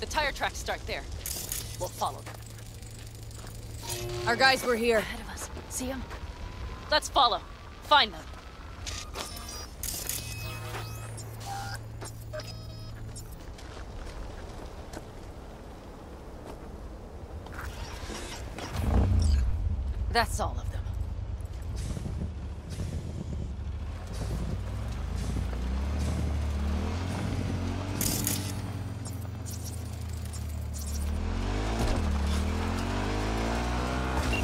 The tire tracks start there. We'll follow them. Our guys were here. Ahead of us. See them? Let's follow. Find them. That's all of them.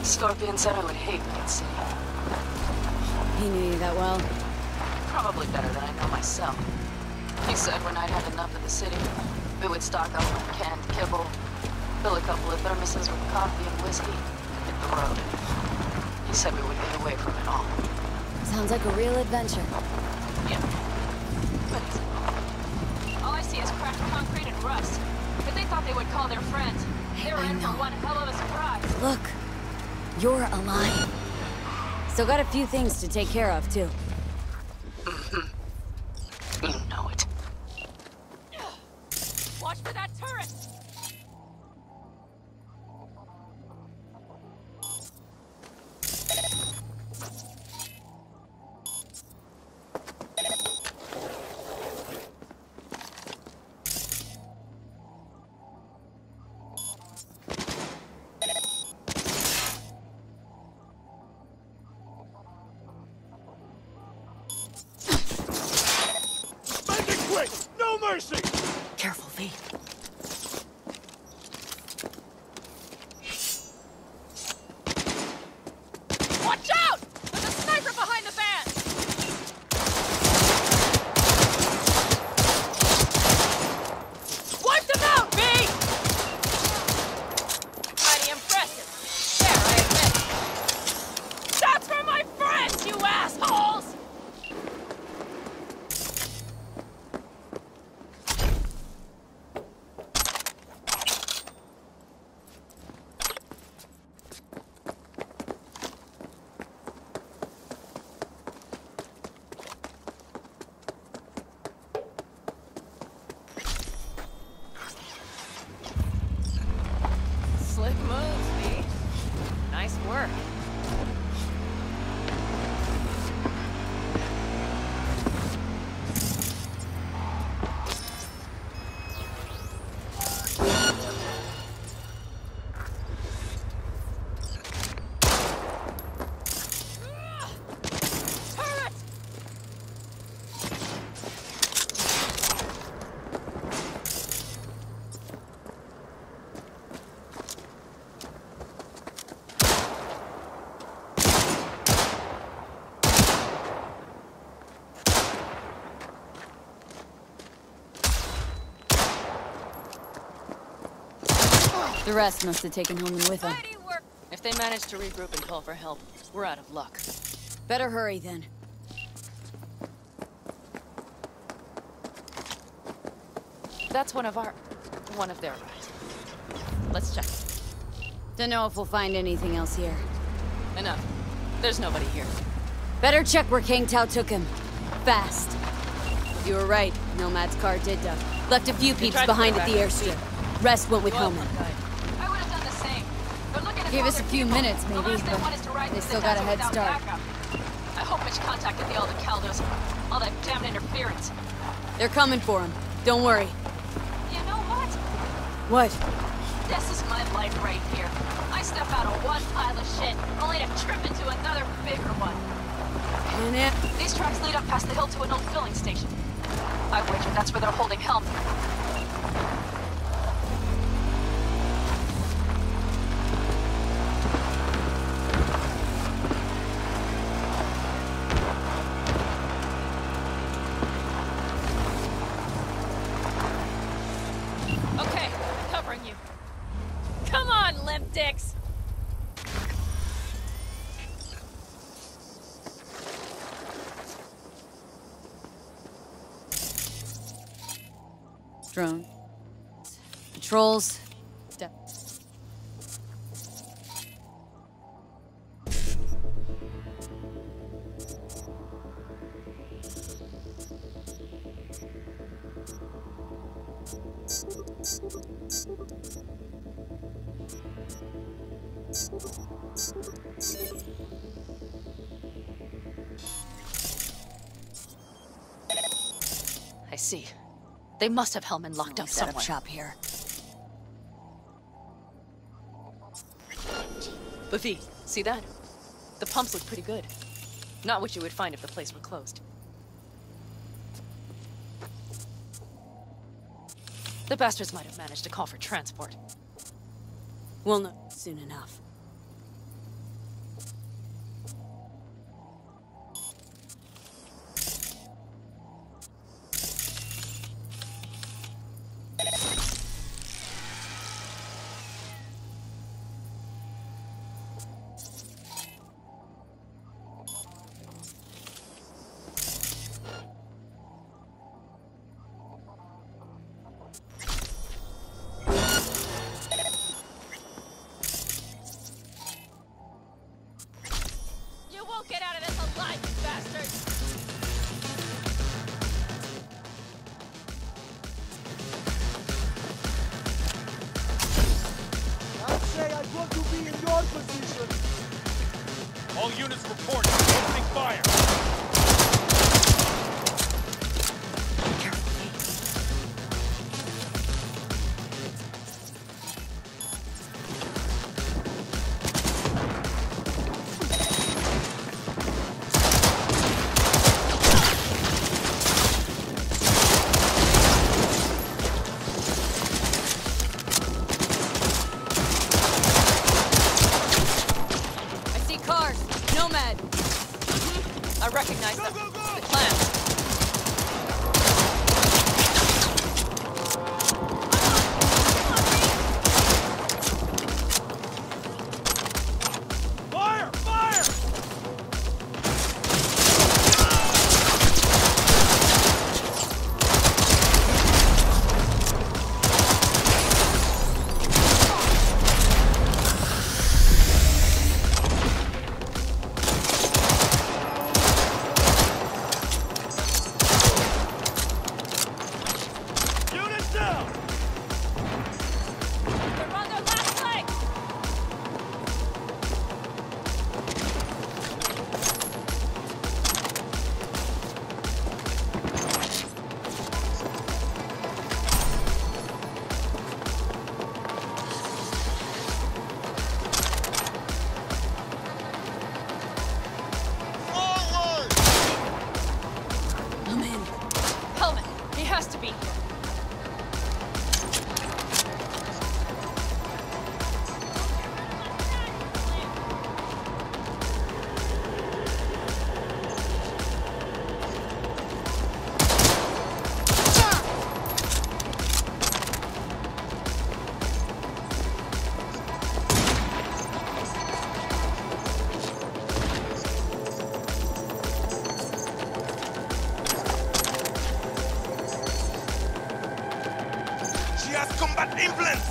Scorpion said I would hate Night City. He knew you that well. Probably better than I know myself. He said when I'd had enough of the city, we would stock up on canned kibble, fill a couple of thermoses with coffee and whiskey, and hit the road. He said we would get away from it all. Sounds like a real adventure. Yeah. But is it? All I see is cracked concrete and rust. If they thought they would call their friends, they were in for one hell of a surprise. Look, you're alive. Still got a few things to take care of, too. Mm-hmm. You know it. Watch for that turret! No mercy! Careful, V. Watch out! There's a sniper behind the van! Wipe them out, V! Mighty impressive. There, I admit. That's for my friends, you assholes! Slick moves, V. Nice work. Turret! The rest must have taken home and with them. Mighty work! If they manage to regroup and call for help, we're out of luck. Better hurry, then. That's one of their guys. Let's check. Don't know if we'll find anything else here. Enough. There's nobody here. Better check where Kang Tao took him. Fast. You were right. Nomad's car did duck. Left a few peeps tried to behind go at the back. airstrip. Rest went with Well, Homan. I would have done the same. They're looking to Gave call us a their few people. minutes, The maybe, last they but want is to ride they through still the got a desert head without start. backup. I hope Mitch contacted the Alder Caldos. All that damn interference. They're coming for him. Don't worry. You know what? What? This is my life right here. I step out of one pile of shit, only to trip into another bigger one. And it... These tracks lead up past the hill to an old filling station. I wager that's where they're holding Helm. Okay, covering you. Come on, limp dicks! Drone. Patrols. Step. I see. They must have Hellman locked up Set somewhere. up shop here. But V, see that? The pumps look pretty good. Not what you would find if the place were closed. The bastards might have managed to call for transport. We'll know soon enough. You won't get out of this alive, you bastards! I'd say I'd want to be in your position. All units report. Opening fire. I see cars. Nomad. I recognize them. Go, go, go! The clans. Fire! Fire! Units down! They're on their last leg! I'm in. Hellman, he has to be here. She has combat implants!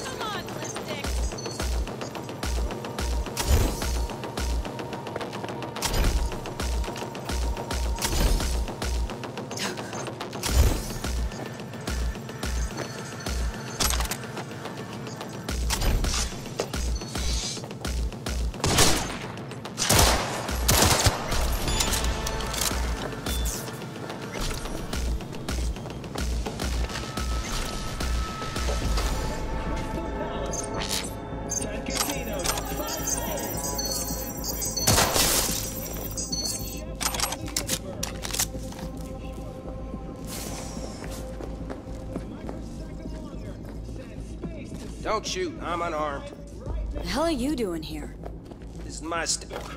Come on, Lipstick! Don't shoot, I'm unarmed. The hell are you doing here? This is my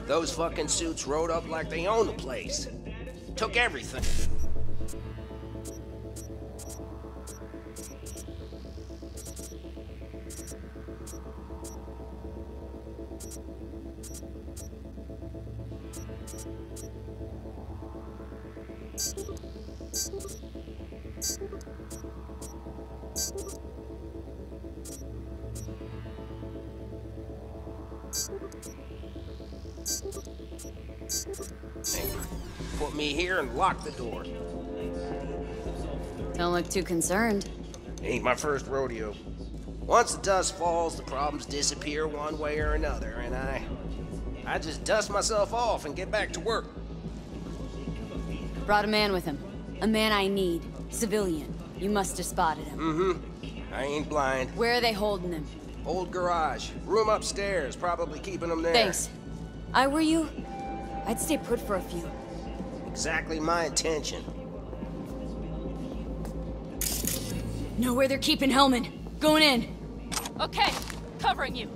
those fucking suits rode up like they own the place. Took everything. Hey, put me here and lock the door. Don't look too concerned. Ain't my first rodeo. Once the dust falls, the problems disappear one way or another, and I just dust myself off and get back to work. Brought a man with him. A man I need. Civilian. You must have spotted him. Mm-hmm. I ain't blind. Where are they holding him? Old garage. Room upstairs. Probably keeping him there. Thanks. I were you, I'd stay put for a few. Exactly my intention. Know where they're keeping Hellman. Going in. Okay, covering you.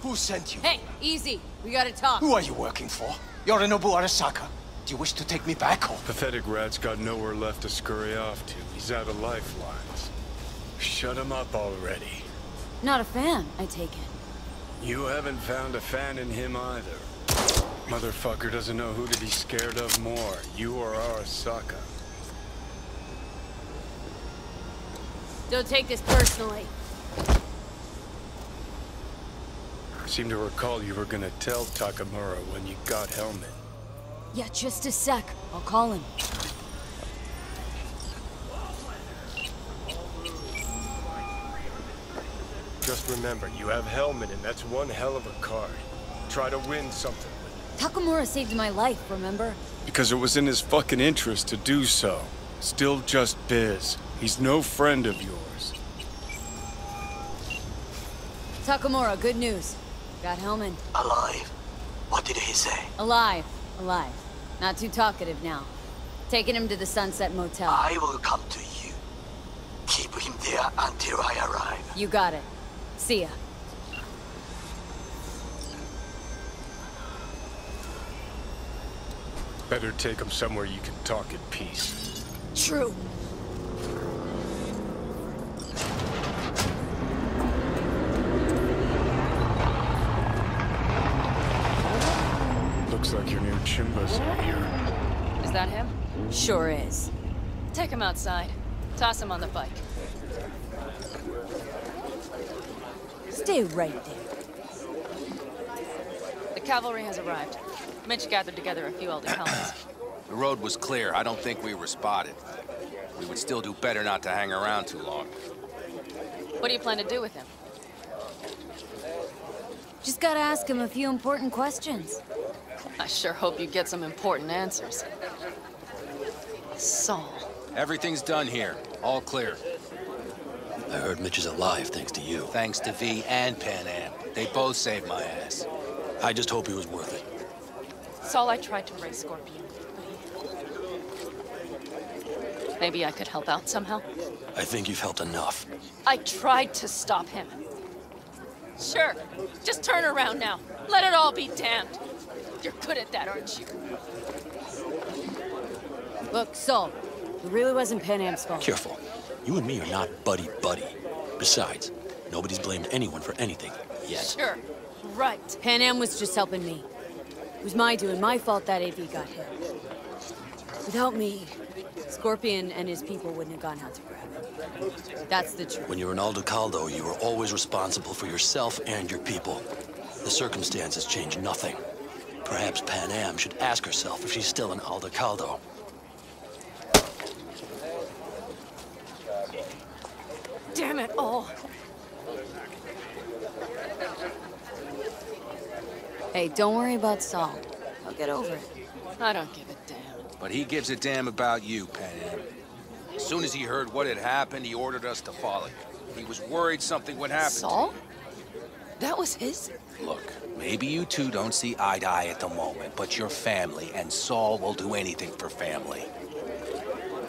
Who sent you? Hey, easy. We gotta talk. Who are you working for? Yorinobu Arasaka. Do you wish to take me back home? Pathetic rat's got nowhere left to scurry off to. He's out of lifelines. Shut him up already. Not a fan, I take it. You haven't found a fan in him either. Motherfucker doesn't know who to be scared of more, you or Arasaka. Don't take this personally. I seem to recall you were gonna tell Takamura when you got Hellman. Yeah, just a sec. I'll call him. Just remember, you have Hellman, and that's one hell of a card. Try to win something with it. Takamura saved my life, remember? Because it was in his fucking interest to do so. Still just biz. He's no friend of yours. Takamura, good news. Got Hellman. Alive. What did he say? Alive. Alive. Not too talkative now. Taking him to the Sunset Motel. I will come to you. Keep him there until I arrive. You got it. See ya. Better take him somewhere you can talk in peace. True. Looks like your new Chimba's in here. Is that him? Sure is. Take him outside. Toss him on the bike. Stay right there. The cavalry has arrived. Mitch gathered together a few elder helmets. The road was clear. I don't think we were spotted. We would still do better not to hang around too long. What do you plan to do with him? Just gotta ask him a few important questions. I sure hope you get some important answers. Saul. Everything's done here. All clear. I heard Mitch is alive thanks to you. Thanks to V and Pan Am. They both saved my ass. I just hope he was worth it. Saul, I tried to raise Scorpion, but he... Maybe I could help out somehow? I think you've helped enough. I tried to stop him. Sure. Just turn around now. Let it all be damned. You're good at that, aren't you? Look, Saul, it really wasn't Pan Am's fault. Careful. You and me are not buddy-buddy. Besides, nobody's blamed anyone for anything, yet. Sure. Right. Pan Am was just helping me. It was my doing, my fault that AV got hit. Without me, Scorpion and his people wouldn't have gone out to grab him. That's the truth. When you're in Aldecaldo, you were always responsible for yourself and your people. The circumstances change nothing. Perhaps Pan Am should ask herself if she's still in Aldecaldo. damn it all. Hey, don't worry about Saul. I'll get over it. I don't give a damn. But he gives a damn about you, Penny. As soon as he heard what had happened, he ordered us to follow you. He was worried something would happen. Saul? That was his? Look, maybe you two don't see eye to eye at the moment, but you're family, and Saul will do anything for family.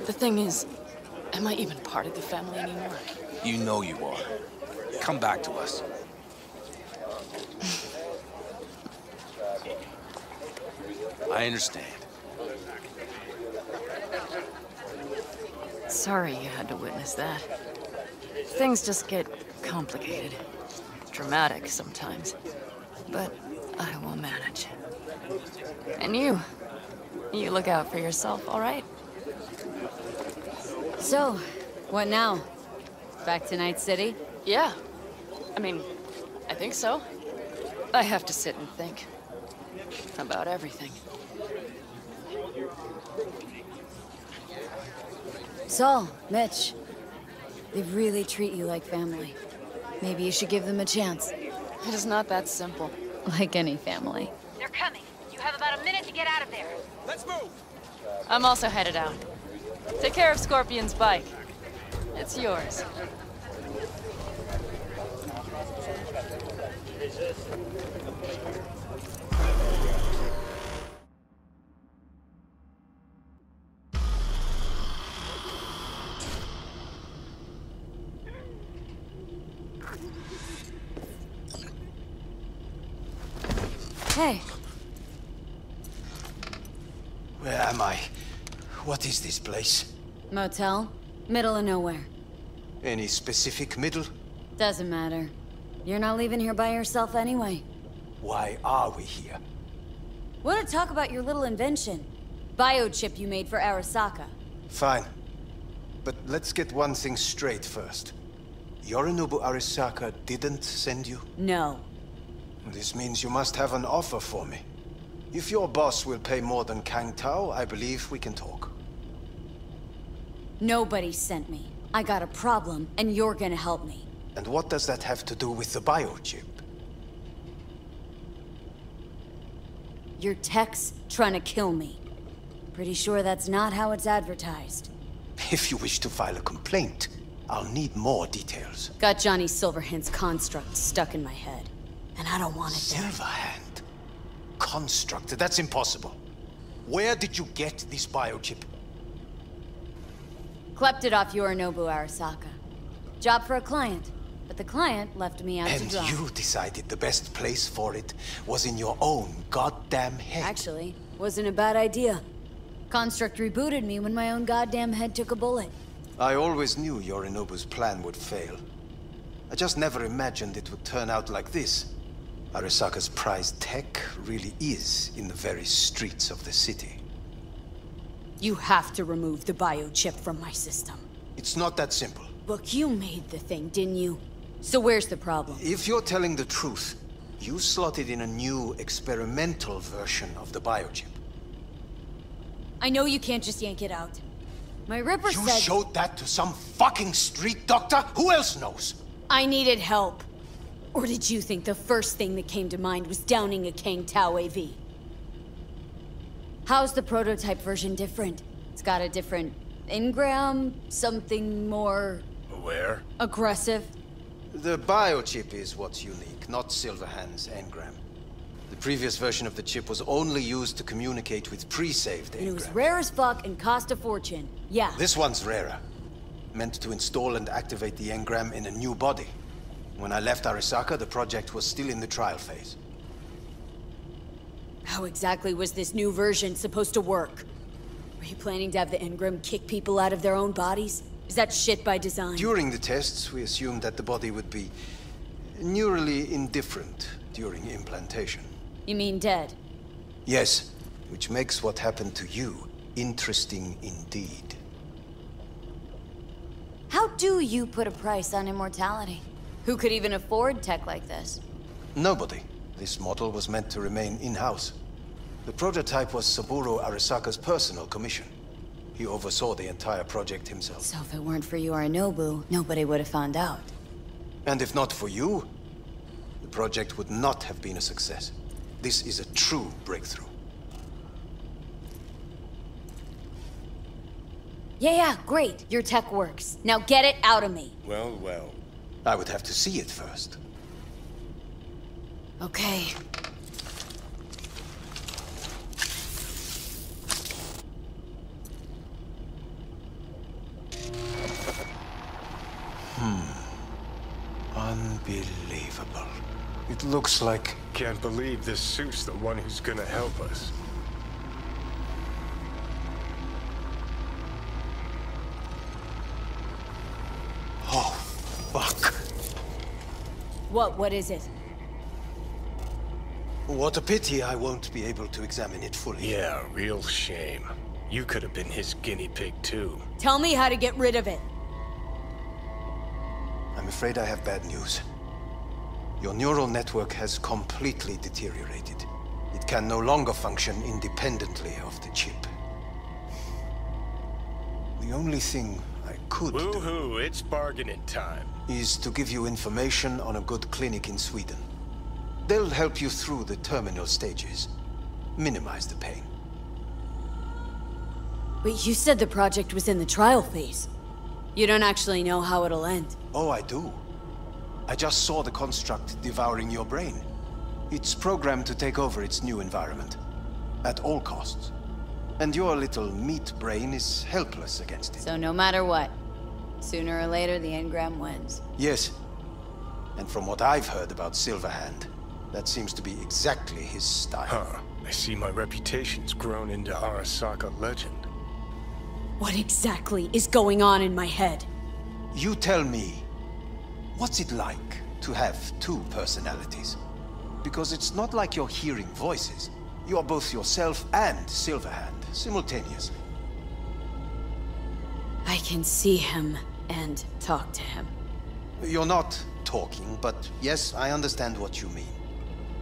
The thing is, am I even part of the family anymore? You know you are. Come back to us. I understand. Sorry you had to witness that. Things just get complicated. Dramatic sometimes. But I will manage. And you look out for yourself, all right? So, what now? Back to Night City? Yeah. I mean, I think so. I have to sit and think. About everything. Saul, Mitch, they really treat you like family. Maybe you should give them a chance. It is not that simple. Like any family. They're coming. You have about a minute to get out of there. Let's move! I'm also headed out. Take care of Scorpion's bike. It's yours. Hey. Where am I? What is this place? Motel? Middle of nowhere. Any specific middle? Doesn't matter. You're not leaving here by yourself anyway. Why are we here? Want to talk about your little invention? Biochip you made for Arasaka. Fine. But let's get one thing straight first. Yorinobu Arasaka didn't send you? No. This means you must have an offer for me. If your boss will pay more than Kang Tao, I believe we can talk. Nobody sent me. I got a problem, and you're gonna help me. And what does that have to do with the biochip? Your tech's trying to kill me. Pretty sure that's not how it's advertised. If you wish to file a complaint, I'll need more details. Got Johnny Silverhand's construct stuck in my head. And I don't want it there. Silverhand? Construct? That's impossible. Where did you get this biochip? Klept it off Yorinobu Arasaka. Job for a client. But the client left me out to dry. And you decided the best place for it was in your own goddamn head. Actually, wasn't a bad idea. Construct rebooted me when my own goddamn head took a bullet. I always knew Yorinobu's plan would fail. I just never imagined it would turn out like this. Arasaka's prized tech really is in the very streets of the city. You have to remove the biochip from my system. It's not that simple. Look, you made the thing, didn't you? So where's the problem? If you're telling the truth, you slotted in a new experimental version of the biochip. I know you can't just yank it out. My Ripper said... You showed that to some fucking street doctor? Who else knows? I needed help. Or did you think the first thing that came to mind was downing a Kang Tao AV? How's the prototype version different? It's got a different engram, something more... Aware? Aggressive? The biochip is what's unique, not Silverhand's engram. The previous version of the chip was only used to communicate with pre-saved engrams. And it was rare as fuck and cost a fortune. Yeah. This one's rarer. Meant to install and activate the engram in a new body. When I left Arasaka, the project was still in the trial phase. How exactly was this new version supposed to work? Were you planning to have the engram kick people out of their own bodies? Is that shit by design? During the tests, we assumed that the body would be neurally indifferent during implantation. You mean dead? Yes, which makes what happened to you interesting indeed. How do you put a price on immortality? Who could even afford tech like this? Nobody. This model was meant to remain in-house. The prototype was Saburo Arasaka's personal commission. He oversaw the entire project himself. So if it weren't for Yorinobu, nobody would have found out. And if not for you, the project would not have been a success. This is a true breakthrough. Yeah, great. Your tech works. Now get it out of me. Well, well. I would have to see it first. Okay. Unbelievable. It looks like... Can't believe this suit's the one who's gonna help us. Oh, fuck. What is it? What a pity I won't be able to examine it fully. Yeah, real shame. You could have been his guinea pig too. Tell me how to get rid of it. I'm afraid I have bad news. Your neural network has completely deteriorated. It can no longer function independently of the chip. The only thing I could do Woohoo, it's bargaining time. is to give you information on a good clinic in Sweden. They'll help you through the terminal stages. Minimize the pain. But you said the project was in the trial phase. You don't actually know how it'll end. Oh, I do. I just saw the construct devouring your brain. It's programmed to take over its new environment. At all costs. And your little meat brain is helpless against it. So no matter what, sooner or later the engram wins. Yes. And from what I've heard about Silverhand, that seems to be exactly his style. Huh. I see my reputation's grown into Arasaka legend. What exactly is going on in my head? You tell me, what's it like to have two personalities? Because it's not like you're hearing voices. You are both yourself and Silverhand, simultaneously. I can see him and talk to him. You're not talking, but yes, I understand what you mean.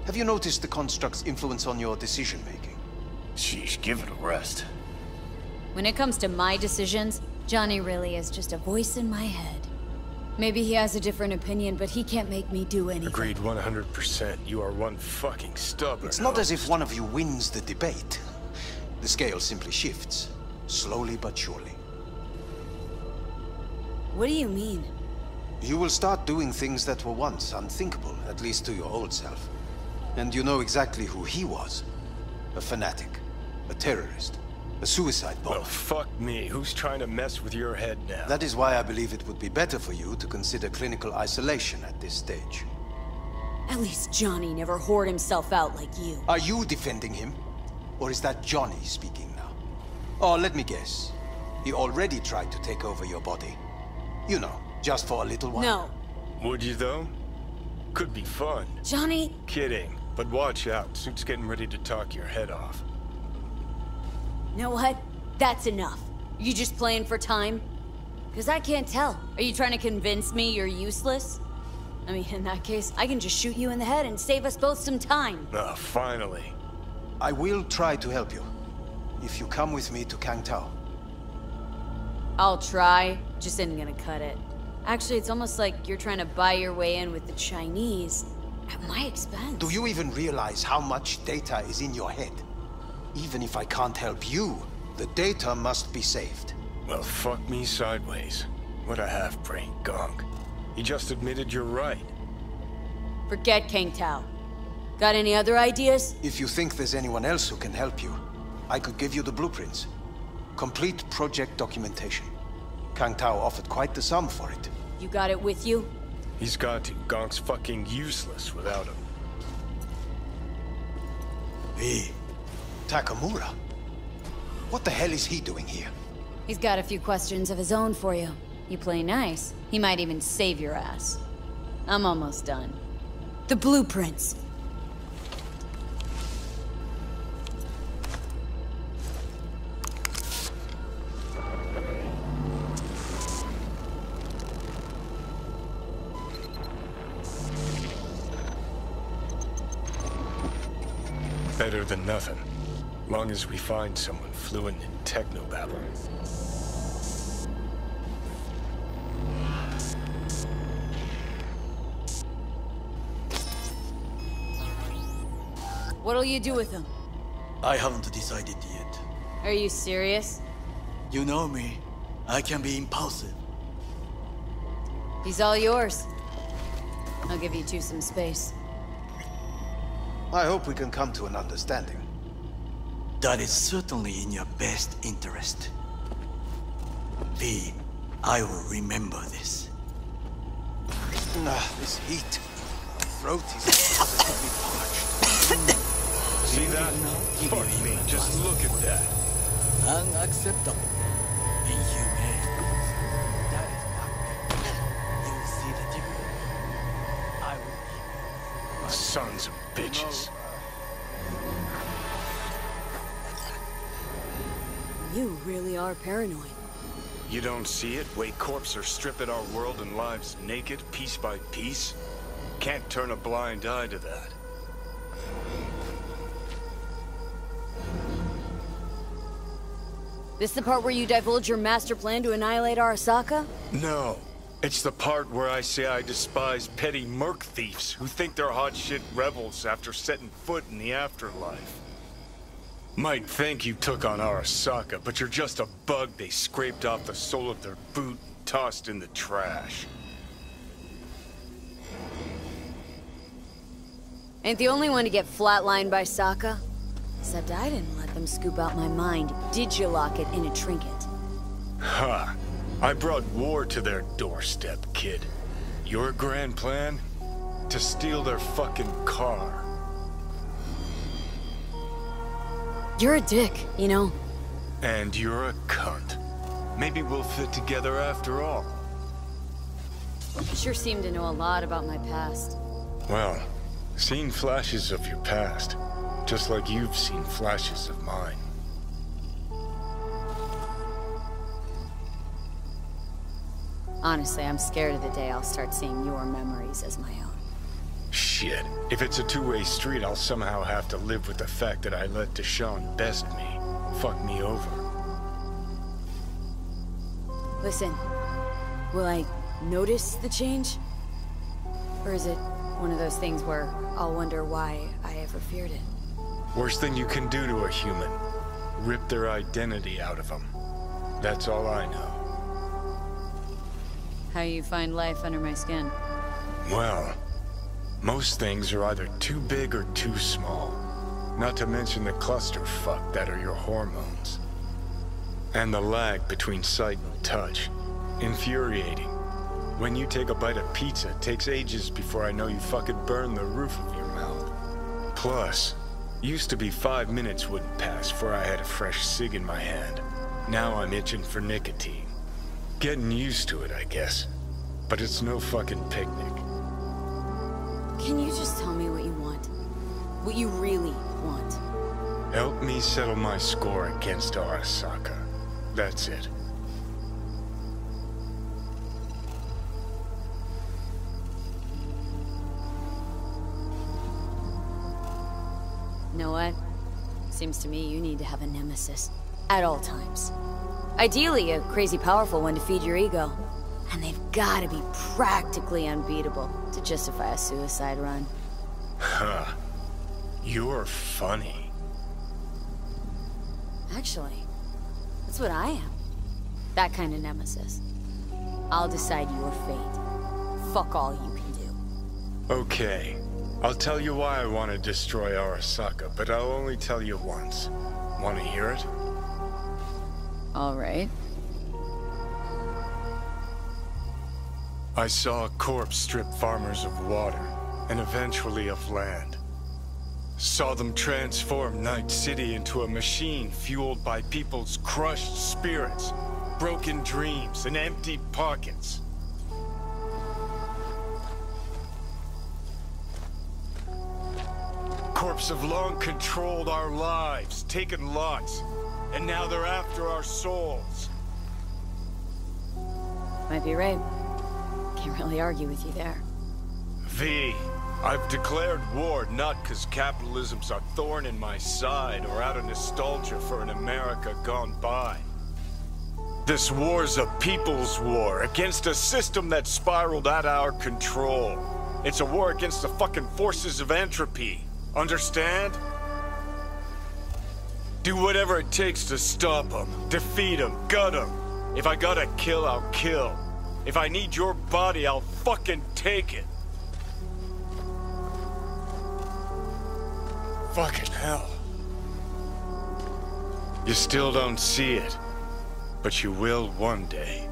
Have you noticed the construct's influence on your decision-making? Sheesh, give it a rest. When it comes to my decisions, Johnny really is just a voice in my head. Maybe he has a different opinion, but he can't make me do anything. Agreed 100%. You are one fucking stubborn. It's not as if one of you wins the debate. The scale simply shifts, slowly but surely. What do you mean? You will start doing things that were once unthinkable, at least to your old self. And you know exactly who he was. A fanatic, a terrorist, a suicide bomber. Well, fuck me. Who's trying to mess with your head now? That is why I believe it would be better for you to consider clinical isolation at this stage. At least Johnny never whored himself out like you. Are you defending him? Or is that Johnny speaking now? Oh, let me guess. He already tried to take over your body. You know, just for a little while. No. Would you, though? Could be fun. Johnny? Kidding. But watch out. Suit's getting ready to talk your head off. You know what? That's enough. You just playing for time? Because I can't tell. Are you trying to convince me you're useless? I mean, in that case, I can just shoot you in the head and save us both some time. Ah, finally. I will try to help you. If you come with me to Kangtao. I'll try. Just isn't gonna cut it. Actually, it's almost like you're trying to buy your way in with the Chinese. At my expense. Do you even realize how much data is in your head? Even if I can't help you, the data must be saved. Well, fuck me sideways. What a half-brain gunk. He just admitted you're right. Forget Kangtao. Got any other ideas? If you think there's anyone else who can help you, I could give you the blueprints. Complete project documentation. Kangtao offered quite the sum for it. You got it with you? He's got to. Gonk's fucking useless without him. Hey, Takamura? What the hell is he doing here? He's got a few questions of his own for you. You play nice, he might even save your ass. I'm almost done. The blueprints. Better than nothing. Long as we find someone fluent in technobabble. What'll you do with him? I haven't decided yet. Are you serious? You know me. I can be impulsive. He's all yours. I'll give you two some space. I hope we can come to an understanding. That is certainly in your best interest. V, I will remember this. This heat. My throat is positively parched. See that? Fuck me, just look at that. Unacceptable. Inhumane. That is not me. You will see the difference. I will... Sons of bitches. You really are paranoid. You don't see it? Way corps are stripping our world and lives naked, piece by piece? Can't turn a blind eye to that. This the part where you divulge your master plan to annihilate Arasaka? No. It's the part where I say I despise petty merc thieves who think they're hot shit rebels after setting foot in the afterlife. Might think you took on Arasaka, but you're just a bug they scraped off the sole of their boot and tossed in the trash. Ain't the only one to get flatlined by Saka. Except I didn't let them scoop out my mind, digilock it in a trinket. Ha! I brought war to their doorstep, kid. Your grand plan? To steal their fucking car. You're a dick, you know? And you're a cunt. Maybe we'll fit together after all. You sure seem to know a lot about my past. Well, seen flashes of your past. Just like you've seen flashes of mine. Honestly, I'm scared of the day I'll start seeing your memories as my own. Shit. If it's a two-way street, I'll somehow have to live with the fact that I let Deshaun best me. Fuck me over. Listen, will I notice the change? Or is it one of those things where I'll wonder why I ever feared it? Worst thing you can do to a human. Rip their identity out of them. That's all I know. How you find life under my skin? Well, most things are either too big or too small. Not to mention the clusterfuck that are your hormones. And the lag between sight and touch. Infuriating. When you take a bite of pizza, it takes ages before I know you fucking burn the roof of your mouth. Plus, used to be 5 minutes wouldn't pass before I had a fresh cig in my hand. Now I'm itching for nicotine. Getting used to it, I guess. But it's no fucking picnic. Can you just tell me what you want? What you really want? Help me settle my score against Arasaka. That's it. You know what? Seems to me you need to have a nemesis. At all times. Ideally, a crazy powerful one to feed your ego. And they've gotta be practically unbeatable to justify a suicide run. Huh. You're funny. Actually, that's what I am. That kind of nemesis. I'll decide your fate. Fuck all you can do. Okay. I'll tell you why I want to destroy Arasaka, but I'll only tell you once. Want to hear it? All right. I saw a corpse strip farmers of water, and eventually of land. Saw them transform Night City into a machine fueled by people's crushed spirits, broken dreams, and empty pockets. Corps have long controlled our lives, taken lots, and now they're after our souls. Might be right. Can't really argue with you there. V, I've declared war not because capitalism's a thorn in my side or out of nostalgia for an America gone by. This war's a people's war against a system that spiraled out of our control. It's a war against the fucking forces of entropy. Understand? Do whatever it takes to stop them, defeat them, gut them. If I gotta kill, I'll kill. If I need your body, I'll fucking take it. Fucking hell. You still don't see it, but you will one day.